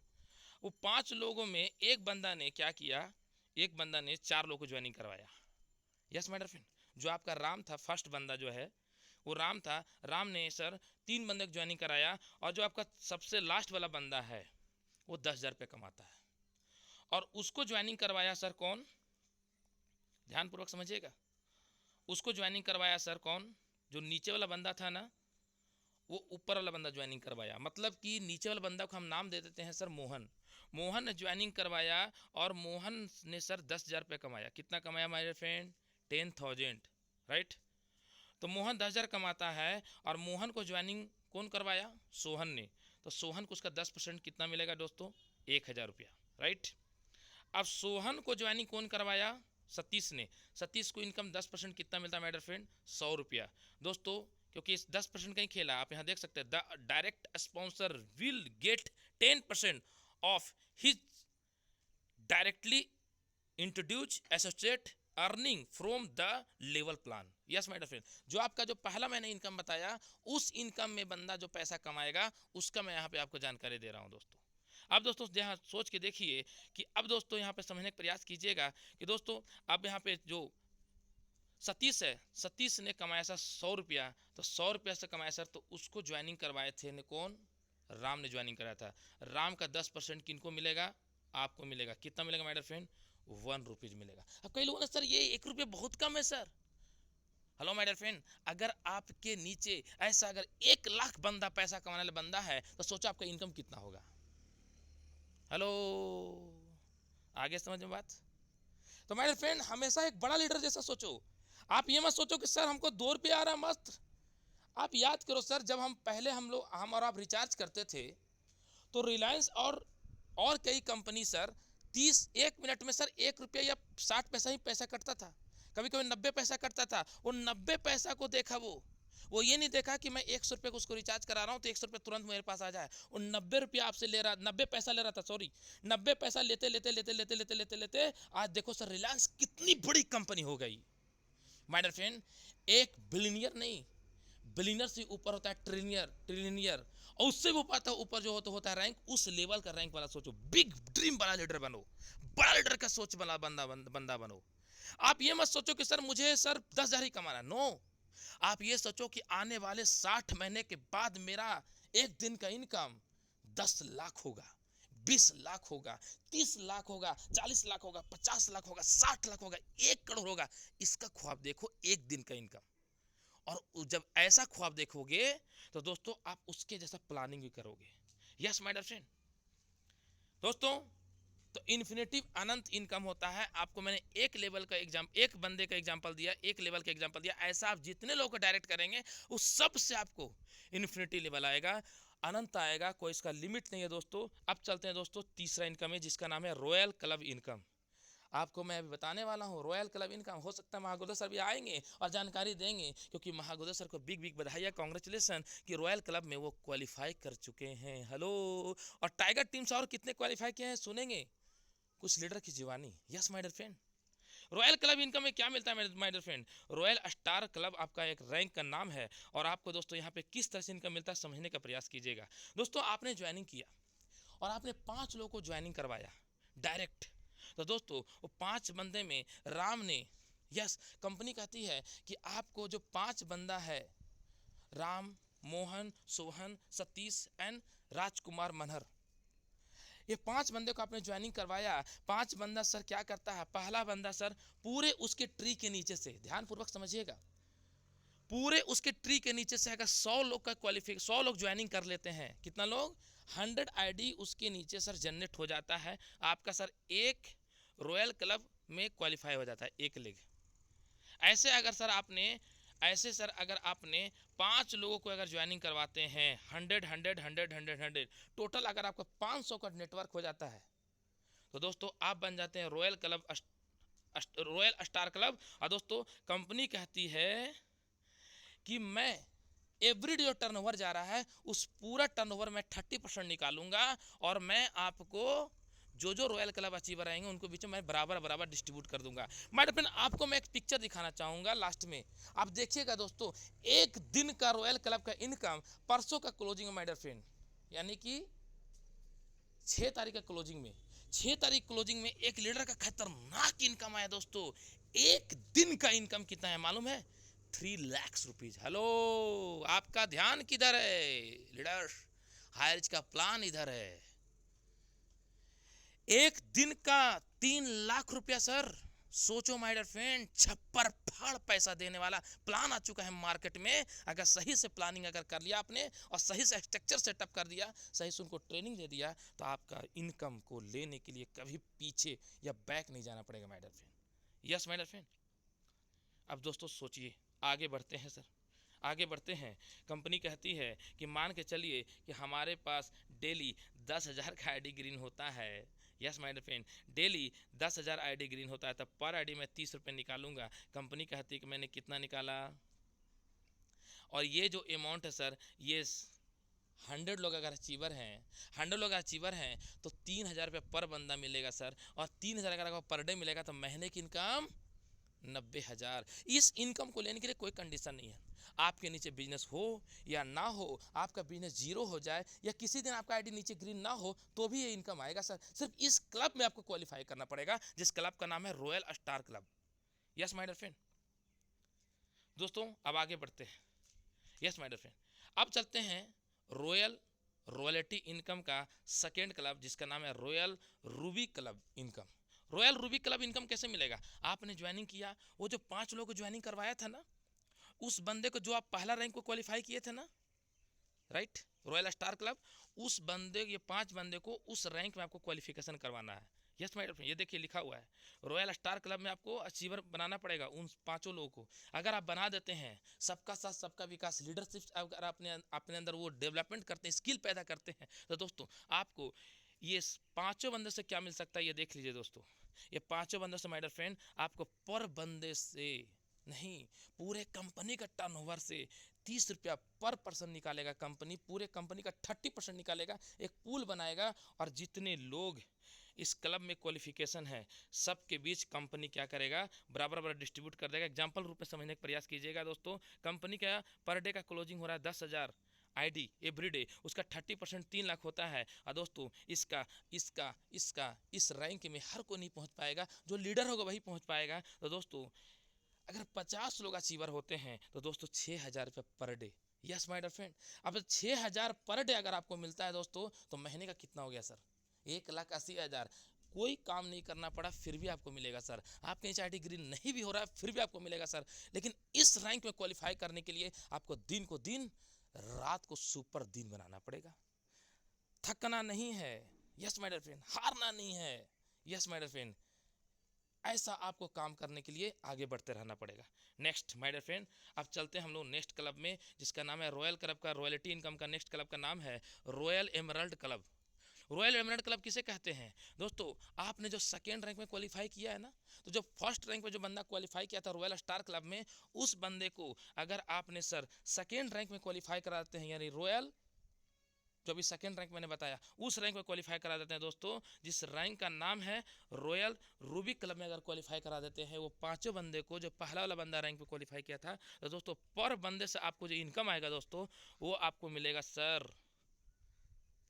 वो 5 लोगों में एक बंदा ने क्या किया, एक बंदा ने 4 लोगों को ज्वाइनिंग करवाया। यस माय डियर फ्रेंड, जो आपका राम था, फर्स्ट बंदा जो है वो राम था, राम ने सर 3 बंदे को ज्वाइनिंग कराया। और जो आपका सबसे लास्ट वाला बंदा है वो 10,000 रुपये कमाता है, और उसको ज्वाइनिंग करवाया सर कौन? ध्यानपूर्वक समझिएगा, उसको ज्वाइनिंग करवाया सर कौन? जो नीचे वाला बंदा था ना, वो ऊपर वाला बंदा ज्वाइनिंग करवाया। मतलब कि नीचे वाला बंदा को हम नाम दे देते हैं सर मोहन। मोहन ने ज्वाइनिंग करवाया और मोहन ने सर 10,000 रुपये कमाया। कितना कमाया माय फ्रेंड? 10,000, राइट। तो मोहन 10,000 कमाता है और मोहन को ज्वाइनिंग कौन करवाया? सोहन ने। तो सोहन को उसका 10% कितना मिलेगा दोस्तों? 1,000 रुपया, राइट। अब सोहन को ज्वाइनिंग कौन करवाया? सतीश ने। सतीश को इनकम 10% कितना मिलता है माय डियर फ्रेंड? 100 रुपया। दोस्तों क्योंकि इस 10% का ही खेला, आप यहाँ देख सकते हैं, the direct sponsor will get 10% of his directly introduce associate earning from the level plan. Yes my dear friend, जो आपका जो पहला मैंने इनकम बताया, उस इनकम में बंदा जो पैसा कमाएगा उसका मैं यहाँ पे आपको जानकारी दे रहा हूँ दोस्तों। अब दोस्तों यहाँ सोच के देखिए कि अब दोस्तों यहाँ पे समझने का प्रयास कीजिएगा कि दोस्तों अब यहाँ पे जो सतीश है, सतीश ने कमाया सर 100 रुपया। तो 100 रुपया से कमाया सर, तो उसको ज्वाइनिंग करवाए थे ने कौन? राम ने ज्वाइनिंग कराया था। राम का 10% किनको मिलेगा? आपको मिलेगा। कितना मिलेगा माय डियर फ्रेंड? 1 रुपीज मिलेगा। अब कई लोगों ने सर ये 1 रुपया बहुत कम है sir. Hello my dear friend, अगर आपके नीचे ऐसा अगर 1 लाख बंदा पैसा कमाने वाला बंदा है तो सोचो आपका इनकम कितना होगा। हेलो, आगे समझ में बात? तो माय डियर फ्रेंड हमेशा एक बड़ा लीडर जैसा सोचो। आप ये मत सोचो कि सर हमको 2 रुपये आ रहा मस्त। आप याद करो सर, जब हम पहले हम और आप रिचार्ज करते थे तो रिलायंस और कई कंपनी सर 1 मिनट में सर 1 रुपया या 60 पैसा ही पैसा कटता था, कभी कभी 90 पैसा कटता था। वो 90 पैसा को देखा, वो ये नहीं देखा कि मैं 100 रुपये को उसको रिचार्ज करा रहा हूँ तो 100 रुपये तुरंत मेरे पास आ जाए। वो 90 रुपया आपसे ले रहा, 90 पैसा ले रहा था, सॉरी 90 पैसा लेते लेते लेते लेते लेते लेते लेते आज देखो सर रिलायंस कितनी बड़ी कंपनी हो गई। माय डियर फ्रेंड, एक बिलियनियर नहीं, बिलियनियर से ऊपर होता है ट्रिलियनियर, और उससे भी ऊपर जो होता है रैंक, उस लेवल का रैंक वाला सोचो। बिग ड्रीम वाला लीडर बनो, बड़ा लीडर का सोच वाला बंदा बनो। आप ये मत सोचो कि सर मुझे सर 10,000 ही कमाना, नो। आप ये सोचो कि आने वाले 60 महीने के बाद मेरा एक दिन का इनकम 10 लाख होगा, 20 लाख होगा, 30 लाख होगा, 40 लाख होगा, 50 लाख होगा, 60 लाख होगा, 1 करोड़ होगा। इसका ख्वाब देखो, एक दिन का इनकम। और जब ऐसा ख्वाब देखोगे तो दोस्तों आप उसके जैसा प्लानिंग भी करोगे। यस माय डियर फ्रेंड, दोस्तों तो इन्फिनेटिव अनंत इनकम होता है। आपको मैंने एक लेवल का एक बंदे का एग्जांपल दिया, एक लेवल का एग्जांपल दिया, ऐसा आप जितने लोग को डायरेक्ट करेंगे उस सब से आपको इन्फिनिटी लेवल आएगा, अनंत आएगा, कोई इसका लिमिट नहीं है दोस्तों। अब चलते हैं दोस्तों तीसरा इनकम है जिसका नाम है रॉयल क्लब इनकम। आपको मैं अभी बताने वाला हूँ रॉयल क्लब इनकम। हो सकता है महागुदा सर भी आएंगे और जानकारी देंगे, क्योंकि महागुदा सर को बिग बिग बधाई, कांग्रेचुलेसन कि रॉयल क्लब में वो क्वालिफाई कर चुके हैं। हेलो। और टाइगर टीम से और कितने क्वालिफाई किए हैं सुनेंगे कुछ लीडर की जीवानी। Yes my dear friend, royal club income में क्या मिलता है my dear friend? Royal star club आपका एक रैंक का नाम है। और आपको दोस्तों यहाँ पे किस तरह से इनकम मिलता है समझने का प्रयास कीजिएगा। दोस्तों आपने ज्वाइनिंग किया और आपने 5 लोगों को ज्वाइनिंग करवाया डायरेक्ट। तो दोस्तों वो 5 बंदे में राम ने, यस कंपनी कहती है कि आपको जो 5 बंदा है, राम, मोहन, सोहन, सतीश एंड राजकुमार मनहर, ये 5 बंदे को आपने ज्वाइनिंग करवाया। 5 बंदा सर क्या करता है? पहला बंदा सर पूरे उसके ट्री के नीचे से, ध्यान पूर्वक समझिएगा, पूरे उसके ट्री के नीचे से अगर 100 लोग का क्वालिफिक 100 लोग ज्वाइनिंग कर लेते हैं, कितना लोग? 100 आईडी उसके नीचे सर जनरेट हो जाता है। आपका सर एक रॉयल क्लब में क्वालिफाई हो जाता है, एक लीग। ऐसे अगर सर आपने ऐसे सर अगर आपने 5 लोगों को अगर ज्वाइनिंग करवाते हैं, 100 टोटल अगर आपका 500 का नेटवर्क हो जाता है, तो दोस्तों आप बन जाते हैं royal club, royal star club. और दोस्तों कंपनी कहती है कि मैं एवरीडे जो टर्नओवर जा रहा है उस पूरा टर्नओवर में 30% निकालूंगा, और मैं आपको जो रॉयल क्लब अचीवर आएंगे उनको बीच में मैं बराबर बराबर डिस्ट्रीब्यूट कर दूंगा। माय फ्रेंड आपको मैं एक पिक्चर दिखाना चाहूंगा लास्ट में, आप देखिएगा दोस्तों, एक दिन का रॉयल क्लब का इनकम परसों का क्लोजिंग माय फ्रेंड, यानी कि 6 तारीख का क्लोजिंग में, 6 तारीख क्लोजिंग में एक लीडर का खतरनाक इनकम आया दोस्तों। एक दिन का इनकम कितना है मालूम है? 3 लाख रुपीज। हेलो, आपका ध्यान किधर है लीडर्स? हायरिज का प्लान इधर है। एक दिन का 3 लाख रुपया सर, सोचो माय डियर फ्रेंड, छप्पर फाड़ पैसा देने वाला प्लान आ चुका है मार्केट में। अगर सही से प्लानिंग अगर कर लिया आपने और सही से स्ट्रक्चर सेटअप कर दिया, सही से उनको ट्रेनिंग दे दिया, तो आपका इनकम को लेने के लिए कभी पीछे या बैक नहीं जाना पड़ेगा my dear friend. Yes my dear friend. अब दोस्तों सोचिए, आगे बढ़ते हैं सर, आगे बढ़ते हैं। कंपनी कहती है कि मान के चलिए कि हमारे पास डेली 10,000 का आईडी ग्रीन होता है। Yes my dear friend, daily 10,000 ID green होता है, तब पर आईडी में 30 रुपये निकालूंगा। कंपनी कहती है कि मैंने कितना निकाला, और ये जो अमाउंट है सर, ये 100 लोग अगर अचीवर हैं, 100 लोग अचीवर हैं तो 3,000 रुपये पर बंदा मिलेगा सर। और 3,000 अगर पर डे मिलेगा तो महीने की इनकम 90,000। इस इनकम को लेने के लिए कोई कंडीशन नहीं है। आपके नीचे बिजनेस हो या ना हो, आपका बिजनेस जीरो हो जाए या किसी दिन आपका आईडी नीचे ग्रीन ना हो, तो भी ये इनकम आएगा सर। सिर्फ इस क्लब में आपको क्वालिफाई करना पड़ेगा, जिस क्लब का नाम है royal star club. Yes my dear friend. दोस्तों अब आगे बढ़ते हैं। यस माय डियर फ्रेंड, अब चलते हैं रॉयल्टी इनकम का सेकेंड क्लब, जिसका नाम है royal Ruby club income. Royal Ruby club income कैसे मिलेगा? आपने ज्वाइनिंग किया, वो जो 5 लोगों को ज्वाइनिंग करवाया था ना, उस बंदे को जो आप पहला रैंक को क्वालिफाई किए थे ना, राइट, रॉयल स्टार क्लब, उस बंदे, ये 5 बंदे को उस रैंक में आपको क्वालिफिकेशन करवाना है। यस माय फ्रेंड, ये देखिए लिखा हुआ है, रॉयल स्टार क्लब में आपको अचीवर बनाना पड़ेगा उन 5 लोगों को। अगर आप बना देते हैं, सबका साथ सबका विकास, लीडरशिप अगर अपने अंदर वो डेवलपमेंट करते हैं, स्किल पैदा करते हैं, तो दोस्तों आपको ये 5 बंदे से क्या मिल सकता है ये देख लीजिए दोस्तों। ये 5 बंदे से माय डियर फ्रेंड आपको पर बंदे से नहीं, पूरे कंपनी का टर्नओवर से 30 रुपया पर पर्सन निकालेगा कंपनी, पूरे कंपनी का 30% निकालेगा, एक पूल बनाएगा, और जितने लोग इस क्लब में क्वालिफिकेशन है सबके बीच कंपनी क्या करेगा, बराबर बराबर डिस्ट्रीब्यूट कर देगा। एग्जाम्पल रूप में समझने का प्रयास कीजिएगा दोस्तों। कंपनी का पर डे का क्लोजिंग हो रहा है 10,000 आईडी एवरीडे, उसका 30% 3 लाख होता है। और दोस्तों इसका इसका इसका इस रैंक में हर कोई नहीं पहुंच पाएगा, जो लीडर होगा वही पहुंच पाएगा। तो दोस्तों अगर 50 लोग अचीवर होते हैं तो दोस्तों 6,000 रुपये per day. Yes my dear friend, अब 6,000 पर डे अगर आपको मिलता है दोस्तों, तो महीने का कितना हो गया सर? 1,80,000। कोई काम नहीं करना पड़ा फिर भी आपको मिलेगा सर। आपके नीचे आईडी ग्रीन नहीं भी हो रहा है फिर भी आपको मिलेगा सर। लेकिन इस रैंक में क्वालिफाई करने के लिए आपको दिन को दिन, रात को सुपर दिन बनाना पड़ेगा, थकना नहीं है। यस माय डियर फ्रेंड, हारना नहीं है। यस माय डियर फ्रेंड, ऐसा आपको काम करने के लिए आगे बढ़ते रहना पड़ेगा। नेक्स्ट माय डियर फ्रेंड, अब चलते हैं हम लोग नेक्स्ट क्लब में, जिसका नाम है रॉयल क्लब का, रॉयल्टी इनकम का नेक्स्ट क्लब का नाम है royal emerald club. Royal emerald club किसे कहते हैं दोस्तों? आपने जो सेकेंड रैंक में क्वालिफाई किया है ना, तो जो फर्स्ट रैंक में जो बंदा क्वालिफाई किया था रॉयल स्टार क्लब में, उस बंदे को अगर आपने सर सेकेंड रैंक में क्वालिफाई करा देते हैं, यानी रॉयल जो अभी सेकेंड रैंक मैंने बताया उस रैंक में क्वालिफाई करा देते हैं दोस्तों, जिस रैंक का नाम है रॉयल रूबी क्लब में अगर क्वालिफाई करा देते हैं वो पांचों बंदे को, जो पहला वाला बंदा रैंक पे क्वालिफाई किया था, तो दोस्तों पर बंदे से आपको जो इनकम आएगा दोस्तों, वो आपको मिलेगा सर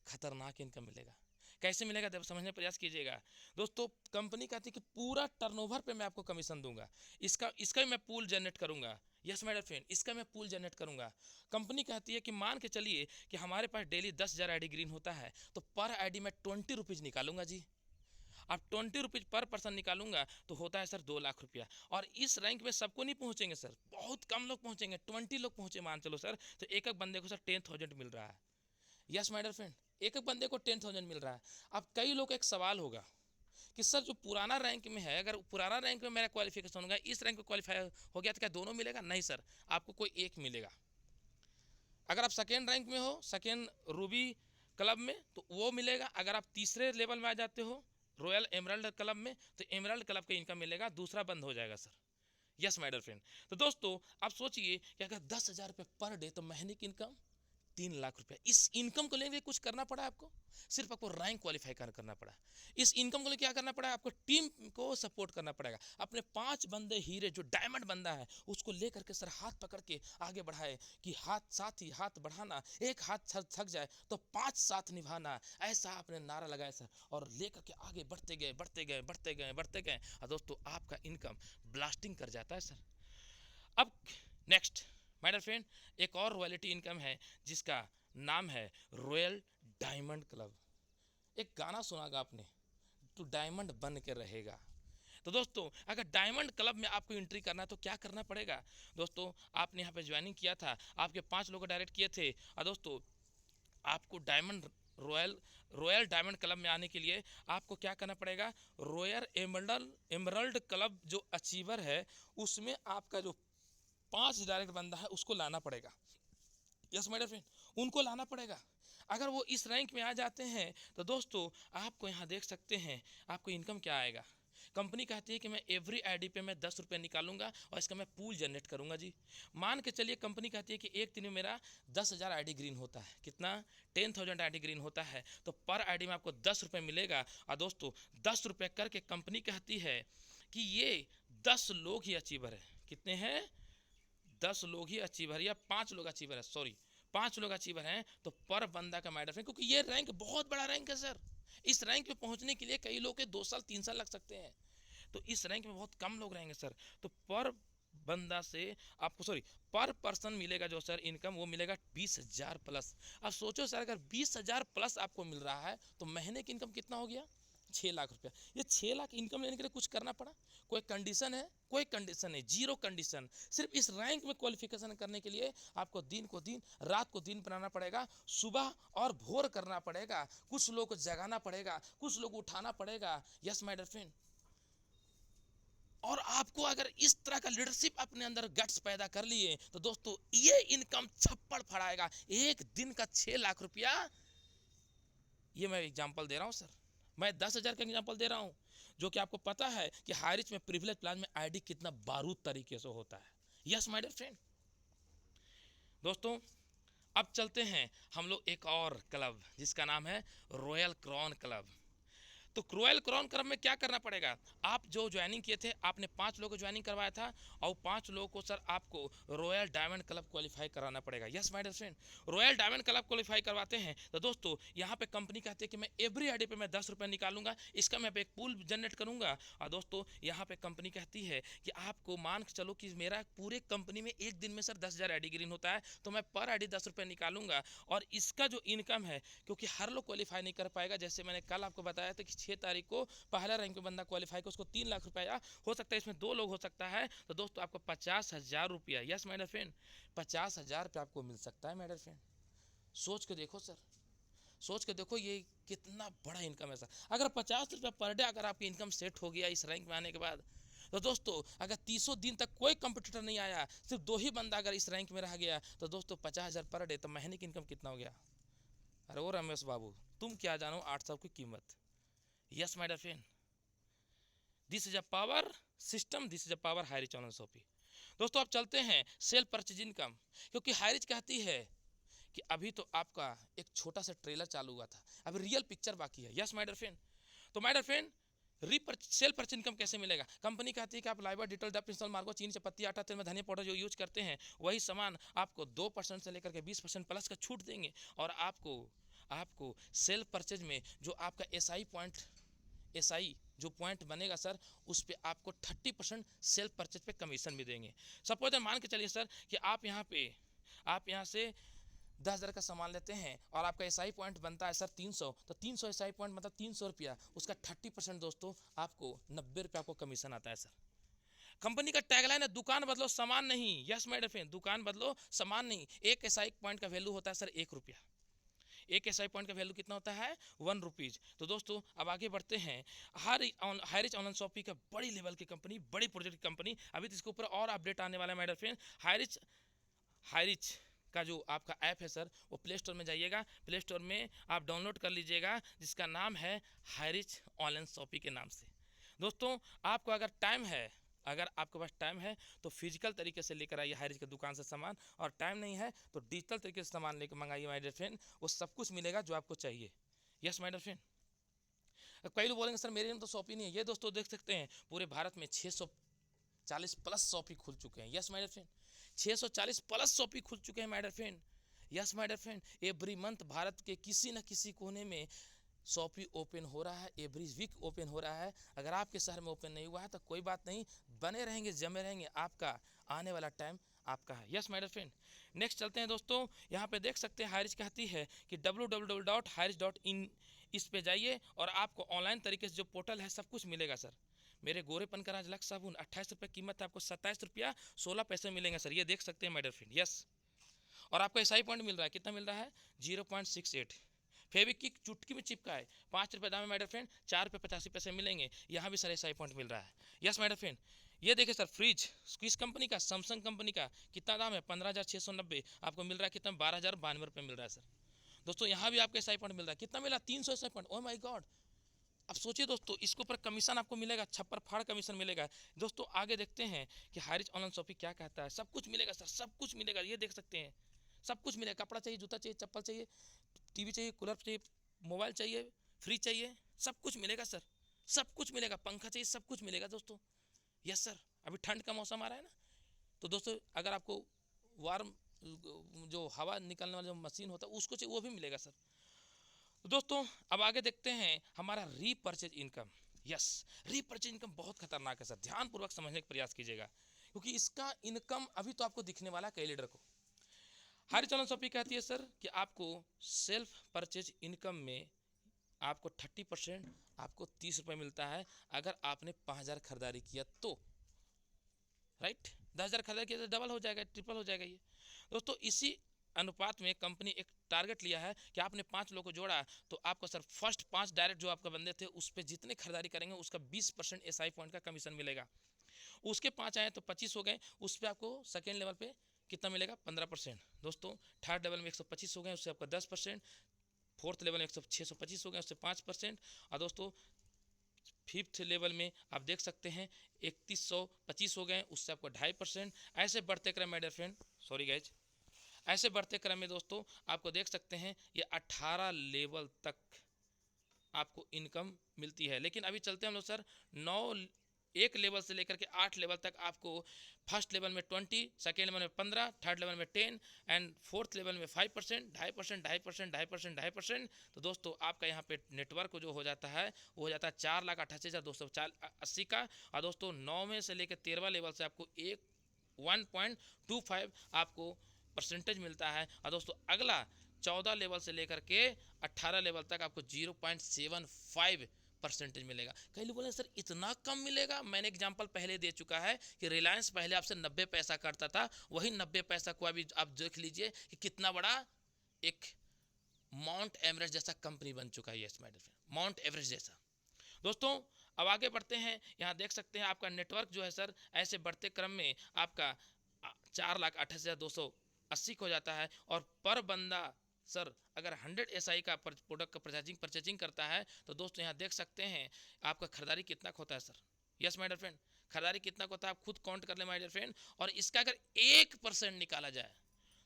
खतरनाक इनकम मिलेगा। कैसे मिलेगा जब समझने का प्रयास कीजिएगा दोस्तों। कंपनी कहती है कि पूरा टर्नओवर पे मैं आपको कमीशन दूंगा, इसका भी मैं पूल जनरेट करूंगा। यस माय डियर फ्रेंड, इसका मैं पूल जनरेट करूंगा। कंपनी कहती है कि मान के चलिए कि हमारे पास डेली 10,000 आईडी ग्रीन होता है, तो पर आईडी में 20 रुपीज़ निकालूंगा जी। अब 20 रुपीज़ पर पर्सन निकालूंगा तो होता है सर 2 लाख रुपया। और इस रैंक में सबको नहीं पहुंचेंगे सर, बहुत कम लोग पहुंचेंगे, 20 लोग पहुंचे मान चलो सर, तो एक एक बंदे को सर 10,000 मिल रहा है। यस माय डियर फ्रेंड, एक एक बंदे को 10,000 मिल रहा है। अब कई लोग एक सवाल होगा कि सर जो पुराना रैंक में है, अगर पुराना रैंक में मेरा क्वालिफिकेशन होगा, इस रैंक में क्वालिफाई हो गया तो क्या दोनों मिलेगा? नहीं सर, आपको कोई एक मिलेगा। अगर आप सेकेंड रैंक में हो, सेकेंड रूबी क्लब में, तो वो मिलेगा। अगर आप तीसरे लेवल में आ जाते हो रॉयल एमरल्ड क्लब में, तो एमरल्ड क्लब का इनकम मिलेगा, दूसरा बंद हो जाएगा sir. Yes my dear friend, तो दोस्तों आप सोचिए कि अगर 10,000 रुपये पर डे, तो महीने की इनकम 3 लाख रुपया। इस इनकम को लेके कुछ करना पड़ा आपको, सिर्फ आपको रैंक क्वालिफाई करना पड़ा। इस इनकम को लेके क्या करना पड़ा आपको? टीम को सपोर्ट करना पड़ेगा। अपने 5 बंदे हीरे, जो डायमंड बंदा है उसको लेकर के सर हाथ पकड़ के आगे बढ़ाए कि हाथ साथ ही हाथ बढ़ाना, एक हाथ थक जाए तो 5 साथ निभाना, ऐसा आपने नारा लगाया सर, और लेकर के आगे बढ़ते गए बढ़ते गए बढ़ते गए बढ़ते गए, और दोस्तों आपका इनकम ब्लास्टिंग कर जाता है सर। अब नेक्स्ट माय डियर फ्रेंड, एक और रॉयल्टी इनकम है जिसका नाम है रॉयल डायमंड क्लब। एक गाना सुनागा आपने, तो डायमंड बन के रहेगा। तो दोस्तों अगर डायमंड क्लब में आपको एंट्री करना है तो क्या करना पड़ेगा दोस्तों? आपने यहाँ पे ज्वाइनिंग किया था, आपके 5 लोग डायरेक्ट किए थे, और दोस्तों आपको डायमंड रॉयल डायमंड क्लब में आने के लिए आपको क्या करना पड़ेगा? रॉयल एमरल्ड क्लब जो अचीवर है, उसमें आपका जो 5 डायरेक्ट बंदा है उसको लाना पड़ेगा। यस माय डियर फ्रेंड, उनको लाना पड़ेगा। अगर वो इस रैंक में आ जाते हैं तो दोस्तों आपको यहाँ देख सकते हैं आपको इनकम क्या आएगा। कंपनी कहती है कि मैं एवरी आईडी पे मैं 10 रुपये निकालूंगा और इसका मैं पूल जनरेट करूंगा जी। मान के चलिए कंपनी कहती है कि एक दिन में मेरा 10,000 आईडी ग्रीन होता है, कितना? 10,000 आईडी ग्रीन होता है, तो पर आईडी में आपको 10 रुपये मिलेगा। और दोस्तों 10 रुपये करके कंपनी कहती है कि ये 10 लोग ही अचीवर है। कितने हैं? 10 लोग ही अचीवर, या 5 लोग अचीवर है, सॉरी 5 लोग अचीवर हैं, तो पर बंदा का मैटर है, क्योंकि ये रैंक बहुत बड़ा रैंक है सर। इस रैंक पे पहुंचने के लिए कई लोग के 2 साल 3 साल लग सकते हैं, तो इस रैंक में बहुत कम लोग रहेंगे सर। तो पर बंदा से आपको, सॉरी पर पर्सन मिलेगा जो सर इनकम, वो मिलेगा 20,000 प्लस। अब सोचो सर, अगर 20,000 प्लस आपको मिल रहा है तो महीने की इनकम कितना हो गया? 6 लाख रुपया। ये 6 लाख इनकम लेने के लिए कुछ करना पड़ा? कोई कंडीशन है? कोई कंडीशन नहीं, जीरो कंडीशन। सिर्फ इस रैंक में क्वालिफिकेशन करने के लिए आपको दिन को दिन, रात को दिन बनाना पड़ेगा, सुबह और भोर करना पड़ेगा, कुछ लोग को जगाना पड़ेगा, कुछ लोग उठाना पड़ेगा। यस माय डियर फ्रेंड, और आपको अगर इस तरह का लीडरशिप अपने अंदर गट्स पैदा कर लिए तो दोस्तों ये इनकम छप्पड़ फड़ाएगा। एक दिन का 6 लाख रुपया, ये मैं एग्जांपल दे रहा हूं सर, मैं 10,000 का एग्जांपल दे रहा हूं, जो कि आपको पता है कि हाई रिच में प्रिविलेज प्लान में आईडी कितना बारूद तरीके से होता है। यस माय डियर फ्रेंड, दोस्तों अब चलते हैं हम लोग एक और क्लब जिसका नाम है रॉयल क्राउन क्लब। तो रॉयल क्राउन क्लब में क्या करना पड़ेगा? आप जो ज्वाइनिंग किए थे, आपने 5 लोगों को ज्वाइनिंग करवाया था, और 5 लोगों को सर आपको रॉयल डायमंड क्लब क्वालिफाई कराना पड़ेगा। Yes my dear friend, royal diamond club qualify करवाते हैं तो दोस्तों यहाँ पे कंपनी कहती है कि मैं एवरी आईडी पे मैं 10 रुपये निकालूंगा, इसका मैं एक पूल जनरेट करूंगा। और दोस्तों यहाँ पे कंपनी कहती है कि आपको मान के चलो कि मेरा पूरे कंपनी में एक दिन में सर 10,000 आईडी ग्रीन होता है, तो मैं पर आईडी 10 रुपये निकालूंगा, और इसका जो इनकम है, क्योंकि हर लोग क्वालिफाई नहीं कर पाएगा, जैसे मैंने कल आपको बताया था कि 6 तारीख को पहला रैंक में बंदा क्वालिफाई को उसको 3 लाख रुपया हो सकता है, इसमें 2 लोग हो सकता है, तो दोस्तों आपको 50,000 रुपया, यस माय डियर फ्रेंड, 50,000 रुपया आपको मिल सकता है। माय डियर फ्रेंड सोच के देखो सर, सोच के देखो ये कितना बड़ा इनकम है सर। अगर 50 रुपये पर डे अगर आपकी इनकम सेट हो गया इस रैंक में आने के बाद, तो दोस्तों अगर 300 दिन तक कोई कंपटीटर नहीं आया, सिर्फ 2 ही बंदा अगर इस रैंक में रह गया, तो दोस्तों 50,000 पर डे, तो महीने की इनकम कितना हो गया? अरे वो रमेश बाबू, तुम क्या जानो 800 की कीमत। Yes my dear friend, this is a power system, this is a power Hirich online shopping. दोस्तों अब चलते हैं सेल्फ परचेज इनकम, क्योंकि हाईरिच कहती है कि अभी तो आपका एक छोटा सा ट्रेलर चालू हुआ था, अभी रियल पिक्चर बाकी है। यस माय डियर फ्रेंड, तो my dear friend self purchase income कैसे मिलेगा? कंपनी कहती है कि आप लाइवर, डिटॉल, डब, इंस्टॉल, मार्गो, चीनी, चपत्ती, आटा, तेल में धनिया पाउडर जो यूज करते हैं वही सामान आपको 2% से लेकर के 20% प्लस का छूट देंगे, और आपको सेल परचेज में जो आपका एसआई जो पॉइंट बनेगा सर, उस पे आपको 30% सेल्फ परचेज पे कमीशन भी देंगे। सपोज मान के चलिए सर कि आप यहाँ से 10,000 का सामान लेते हैं और आपका एसआई पॉइंट बनता है सर 300, तो 300 एसआई पॉइंट मतलब 300 रुपया, उसका 30% दोस्तों आपको 90 रुपया आपको कमीशन आता है सर। कंपनी का टैगलाइन है दुकान बदलो सामान नहीं। यस माय डियर फ्रेंड, दुकान बदलो सामान नहीं। एक एसआई पॉइंट का वैल्यू होता है सर 1 रुपया। एक एसआई पॉइंट का वैल्यू कितना होता है? 1 रुपीज़। तो दोस्तों अब आगे बढ़ते हैं। हाईरिच ऑनलाइन शॉपिंग का बड़ी लेवल की कंपनी, बड़ी प्रोजेक्ट की कंपनी, अभी तो इसके ऊपर और अपडेट आने वाला है माय डियर फ्रेंड। हाईरिच का जो आपका ऐप है सर, वो प्ले स्टोर में जाइएगा, प्ले स्टोर में आप डाउनलोड कर लीजिएगा, जिसका नाम है हाईरिच ऑनलाइन शॉपिंग के नाम से। दोस्तों आपको अगर आपके पास टाइम है तो फिजिकल तरीके से लेकर आइए हाईरिच की दुकान से सामान, और टाइम नहीं है तो डिजिटल तरीके से सामान लेकर मंगाइए माय डियर फ्रेंड, वो सब कुछ मिलेगा जो आपको चाहिए। यस माय डियर फ्रेंड, कई लोग बोलेंगे सर मेरे में तो शॉप ही नहीं है। ये दोस्तों देख सकते हैं पूरे भारत में 640 प्लस शॉप ही खुल चुके हैं। Yes my dear friend, 640 plus shop ही खुल चुके हैं my dear friend. Yes my dear friend, every month Bharat के किसी न किसी कोने में शॉपी ओपन हो रहा है, एवरी वीक ओपन हो रहा है। अगर आपके शहर में ओपन नहीं हुआ है तो कोई बात नहीं, बने रहेंगे, जमे रहेंगे, आपका आने वाला टाइम आपका है। Yes my dear friend, next चलते हैं दोस्तों। यहाँ पे देख सकते हैं हाईरिच कहती है कि www.hirich.in, इस पे जाइए और आपको ऑनलाइन तरीके से जो पोर्टल है सब कुछ मिलेगा सर। मेरे गोरेपन का राज लक्स साबुन 28 रुपये कीमत है, आपको 27 रुपया 16 पैसे मिलेंगे सर। ये देख सकते हैं माय डियर फ्रेंड। यस, और आपको एसआई पॉइंट मिल रहा है, कितना मिल रहा है? 0.68। फेविक्विक चुटकी में चिपका है, 5 रुपये दाम है माय डियर फ्रेंड, 4 रुपये 85 पैसे मिलेंगे। यहाँ भी सर एसआई पॉइंट मिल रहा है। यस माय डियर फ्रेंड, ये देखिए सर फ्रिज किस कंपनी का? सैमसंग कंपनी का। कितना दाम है? 15,690, आपको मिल रहा है कितना? 12,092 रुपये मिल रहा है सर। दोस्तों यहाँ भी आपको एसआई पॉइंट मिल रहा है, कितना मिला? 300 SI point. Oh my God, अब सोचिए दोस्तों इसके ऊपर कमीशन आपको मिलेगा, छप्पर फाड़ कमीशन मिलेगा। दोस्तों आगे देखते हैं कि हाईरिच ऑनलाइन शॉपिंग क्या कहता है। सब कुछ मिलेगा सर, सब कुछ मिलेगा, ये देख सकते हैं सब कुछ मिलेगा। कपड़ा चाहिए, जूता चाहिए, चप्पल चाहिए, टीवी चाहिए, कूलर चाहिए, मोबाइल चाहिए, फ्रिज चाहिए, सब कुछ मिलेगा सर, सब कुछ मिलेगा। पंखा चाहिए, सब कुछ मिलेगा दोस्तों। यस सर, अभी ठंड का मौसम आ रहा है ना, तो दोस्तों अगर आपको वार्म जो हवा निकलने वाला जो मशीन होता है उसको चाहिए, वो भी मिलेगा सर। तो दोस्तों अब आगे देखते हैं हमारा repurchase income. Yes, repurchase income बहुत खतरनाक है सर, ध्यानपूर्वक समझने का प्रयास कीजिएगा, क्योंकि इसका इनकम अभी तो आपको दिखने वाला है कई लीडर को। हाईरिच ऑनलाइन शॉपिंग कहती है सर कि आपको सेल्फ परचेज इनकम में आपको 30%, आपको 30 रुपये मिलता है अगर आपने 5,000 खरीदारी किया तो। राइट, 10,000 खरीदारी किया तो डबल हो जाएगा, ट्रिपल हो जाएगा। ये दोस्तों इसी अनुपात में कंपनी एक टारगेट लिया है कि आपने 5 लोगों को जोड़ा तो आपको सर फर्स्ट 5 डायरेक्ट जो आपके बंदे थे उस पर जितने खरीदारी करेंगे उसका 20% एसआई पॉइंट का कमीशन मिलेगा। उसके 5 आए तो 25 हो गए, उस पर आपको सेकेंड लेवल पे कितना मिलेगा? 15%। दोस्तों थर्ड लेवल में 125 हो गए, उससे आपका 10%। फोर्थ लेवल में 625 हो गए, उससे 5%। और दोस्तों फिफ्थ लेवल में आप देख सकते हैं 3125 हो गए, उससे आपको 2.5%। ऐसे बढ़ते क्रम में डियर फ्रेंड, सॉरी गाइज, ऐसे बढ़ते क्रम में दोस्तों आपको देख सकते हैं ये 18 लेवल तक आपको इनकम मिलती है। लेकिन अभी चलते हैं हम लोग सर 1 लेवल से लेकर के 8 लेवल तक। आपको फर्स्ट लेवल में 20, सेकेंड लेवल में 15, थर्ड लेवल में 10 एंड फोर्थ लेवल में 5%, 2.5%, 2.5%, 2.5%, 2.5%। तो दोस्तों आपका यहाँ पे नेटवर्क जो हो जाता है वो हो जाता है 4,88,280 का। और दोस्तों 9 में से लेकर 13वां लेवल से आपको 1.25 आपको परसेंटेज मिलता है। और दोस्तों अगला 14 लेवल से लेकर के 18 लेवल तक आपको 0.75% मिलेगा। कई लोग बोले सर इतना कम मिलेगा। मैंने एग्जांपल पहले दे चुका है कि रिलायंस पहले आपसे 90 पैसा करता था, वही 90 पैसा को अभी आप देख लीजिए कि कितना बड़ा एक माउंट एवरेस्ट जैसा कंपनी बन चुका है। Yes my dear friend, Mount Everest जैसा। दोस्तों अब आगे बढ़ते हैं, यहाँ देख सकते हैं आपका नेटवर्क जो है सर ऐसे बढ़ते क्रम में आपका 4,28,280 हो जाता है, और पर बंदा सर अगर 100 SI का प्रोडक्ट का परचेजिंग करता है तो दोस्तों यहाँ देख सकते हैं आपका खरीदारी कितना होता है sir. Yes my dear friend, खरीदारी कितना होता है आप खुद काउंट कर ले माय डियर फ्रेंड। और इसका अगर 1% निकाला जाए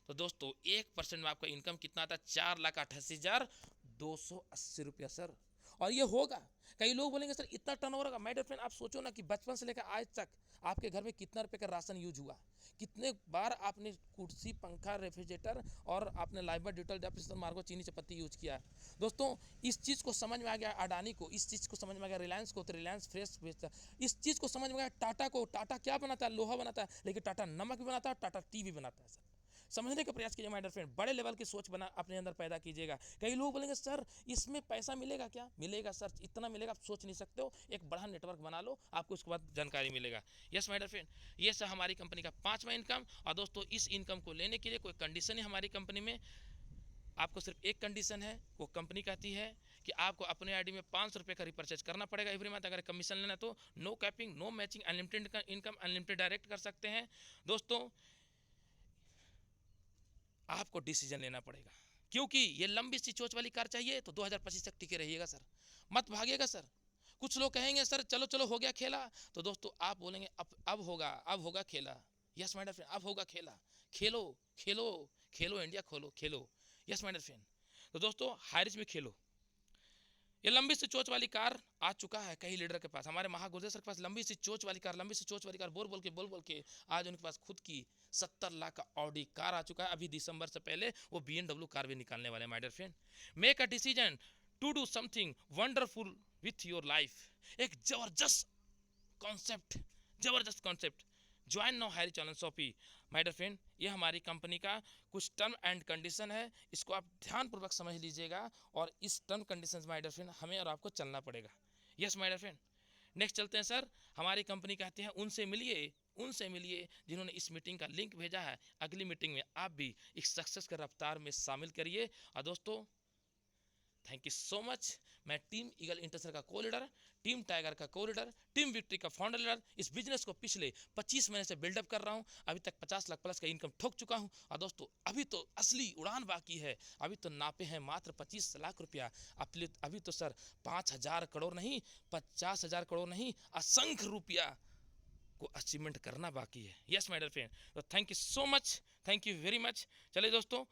तो दोस्तों 1% में आपका इनकम कितना आता है, 4,88,280 रुपया सर। और ये होगा, कई लोग बोलेंगे सर इतना टर्नओवर होगा। माय डियर फ्रेंड आप सोचो ना कि बचपन से लेकर आज तक आपके घर में कितना रुपए का राशन यूज हुआ, कितने बार आपने कुर्सी, पंखा, रेफ्रिजरेटर और आपने लाइबर, डिटॉल, मार्गो, चीनी, चपत्ती यूज किया। दोस्तों इस चीज़ को समझ में आ गया अडानी को, इस चीज़ को समझ में आ गया रिलायंस को, तो रिलायंस फ्रेश बेचता। इस चीज़ को समझ में आ गया टाटा को, टाटा क्या बनाता है, लोहा बनाता है, लेकिन टाटा नमक भी बनाता है, टाटा टी भी बनाता है सर। समझने का प्रयास कीजिए माय डियर फ्रेंड, बड़े लेवल की सोच बना अपने अंदर पैदा कीजिएगा। कई लोग बोलेंगे सर इसमें पैसा मिलेगा क्या, मिलेगा सर, इतना मिलेगा आप सोच नहीं सकते हो। एक बड़ा नेटवर्क बना लो, आपको उसके बाद जानकारी मिलेगा। यस माय डियर फ्रेंड, ये सर हमारी कंपनी का 5वां इनकम। और दोस्तों इस इनकम को लेने के लिए कोई कंडीशन है हमारी कंपनी में, आपको सिर्फ एक कंडीशन है, वो कंपनी कहती है कि आपको अपने आईडी में 500 रुपये का रिपर्चेज करना पड़ेगा एवरी मंथ। अगर कमीशन लेना तो no capping, no matching, unlimited income, unlimited direct कर सकते हैं। दोस्तों आपको डिसीजन लेना पड़ेगा, क्योंकि ये लंबी सी चोच वाली कार चाहिए तो 2025 तक टिके रहिएगा सर, मत भागिएगा सर। कुछ लोग कहेंगे सर चलो चलो हो गया खेला, तो दोस्तों आप बोलेंगे अब होगा खेला। यस माय डियर फ्रेंड, अब होगा खेला, खेलो खेलो खेलो इंडिया, खोलो खेलो। यस माय डियर फ्रेंड, तो दोस्तों हाई रिस्क में खेलो। ये लंबी सी चोच वाली कार आ चुका है कई लीडर के पास, हमारे महागुरदेव सर के पास लंबी सी चोच वाली कार, लंबी सी चोच वाली कार बोल के आज उनके पास खुद की 70 लाख का ऑडी कार आ चुका है। अभी दिसंबर से पहले वो BMW कार भी निकालने वाले हैं my dear friend. Make a decision to do something wonderful with your life. एक जबरदस्त कॉन्सेप्ट, जबरदस्त concept. Join now Harry channel shoppe my dear friend. ये हमारी कंपनी का कुछ टर्म एंड कंडीशन है, इसको आप ध्यानपूर्वक समझ लीजिएगा, और इस term condition my dear friend हमें और आपको चलना पड़ेगा। Yes my dear friend, next चलते हैं सर। हमारी कंपनी कहते हैं उनसे मिलिए जिन्होंने इस मीटिंग का लिंक भेजा है। अगली मीटिंग में आप भी एक सक्सेस के रफ्तार में शामिल करिए। और दोस्तों थैंक यू सो मच। मैं टीम ईगल इंटरनेशनल का को लीडर, टीम टाइगर का को लीडर, टीम विक्ट्री का फाउंडर लीडर, इस बिजनेस को पिछले 25 महीने से बिल्डअप कर रहा हूं। अभी तक 50 लाख प्लस का इनकम ठोक चुका हूं। और दोस्तों अभी तो असली उड़ान बाकी है, अभी तो नापे हैं मात्र 25 लाख रुपया। अभी तो सर 5,000 करोड़ नहीं, 50,000 करोड़ नहीं, असंख्य रुपया को अचीवमेंट करना बाकी है। यस माय डियर फ्रेंड, तो thank you so much, thank you very much. चलिए दोस्तों